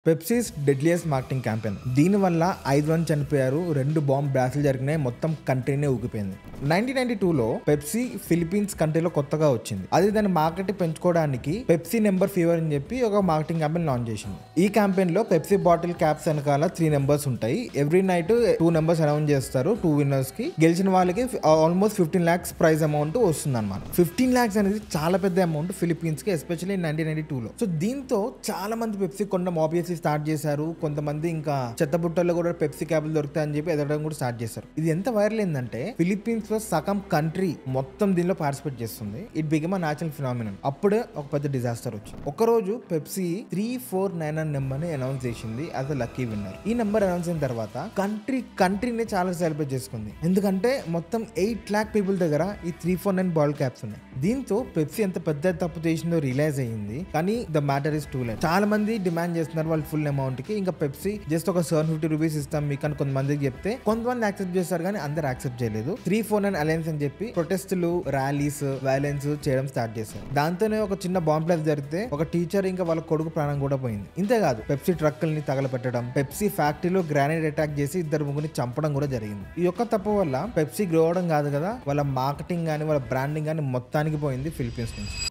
పెప్సీస్ deadliest marketing campaign. దీనివల్ల 5 మంది చనిపోయారు, 2 బాంబ్ బ్లాస్టులు జరిగినాయి, మొత్తం కంట్రీనే ఊగిపోయింది. 1992లో పెప్సీ ఫిలిప్పీన్స్ కంట్రీలో కొత్తగా వచ్చింది. అది దాని మార్కెట్ పెంచుకోవడానికి పెప్సీ నెంబర్ ఫీవర్ అని చెప్పి ఒక మార్కెటింగ్ క్యాంపెయిన్ లాంచ్ చేసింది. ఈ క్యాంపెయిన్ లో పెప్సీ బాటిల్ క్యాప్స్ వెనకాల 3 నెంబర్స్ ఉంటాయి. ఎవ్రీ నైట్ 2 నెంబర్స్ అనౌన్స్ చేస్తారు. 2 విన్నర్స్ కి, గెలిచిన వాళ్ళకి ఆల్మోస్ట్ 15 lakhs ప్రైజ్ అమౌంట్ వస్తుంది అనమాట. 15 lakhs అనేది చాలా పెద్ద అమౌంట్ ఫిలిప్పీన్స్ కి, ఎస్పెషల్లీ 1992లో. సో దీంతో చాలా మంది పెప్సీ కొనడం ఆబ్వియస్లీ స్టార్ట్ చేశారు. కొంతమంది ఇంకా చెత్తబుట్టల్లో కూడా పెప్సీ క్యాప్లు దొరుకుతాయని చెప్పి ఎదగడం కూడా స్టార్ట్ చేశారు. ఇది ఎంత వైరల్ ఏంటంటే ఫిలిప్పీన్స్ లో సగం కంట్రీ మొత్తం దీనిలో పార్టిసిపేట్ చేస్తుంది. It become a natural phenomenon. అప్పుడే ఒక పెద్ద డిజాస్టర్ వచ్చింది. ఒక రోజు పెప్సీ 3499 నెంబర్ ని అనౌన్స్ చేసింది యాజ్ అ లక్కీ విన్నర్. ఈ నెంబర్ అనౌన్స్ అయిన తర్వాత కంట్రీని చాలా సెలబ్రేట్ చేసుకుంది. ఎందుకంటే మొత్తం 8 lakh పీపుల్ దగ్గర ఈ 349 బాటిల్ క్యాప్స్ ఉన్నాయి. దీంతో పెప్సీ ఎంత పెద్ద తప్పు చేసిందో రియలైజ్ అయ్యింది. కానీ the matter is too late. చాలా మంది డిమాండ్ చేస్తున్నారు వాళ్ళ ఫుల్ అమౌంట్ కి. ఇంకా పెప్సీ జస్ట్ ఒక 750 రూపీస్ ఇస్తాం మీకు అని కొంతమందికి చెప్తే కొంతమంది యాక్సెప్ట్ చేస్తారు, కానీ అందరు యాక్సెప్ట్ చేయలేదు. 349 అలయన్స్ అని చెప్పి ప్రొటెస్టులు, ర్యాలీస్, వైలెన్స్ చేయడం స్టార్ట్ చేశారు. దాంతోనే ఒక చిన్న బాంబ్ బ్లాస్ట్ జరిగితే ఒక టీచర్ ఇంకా వాళ్ళ కొడుకు ప్రాణం కూడా పోయింది. ఇంతేకాదు పెప్సీ ట్రక్కుల్ని తగలపెట్టడం, పెప్సీ ఫ్యాక్టరీలో గ్రానైడ్ అటాక్ చేసి 2 ముగ్గురిని చంపడం కూడా జరిగింది. ఈ యొక్క తప్పు వల్ల పెప్సీ గ్రో అవడం కాదు కదా, వాళ్ళ మార్కెటింగ్ గానీ వాళ్ళ బ్రాండింగ్ గానీ మొత్తానికి పోయింది ఫిలిప్పీన్స్ నుంచి.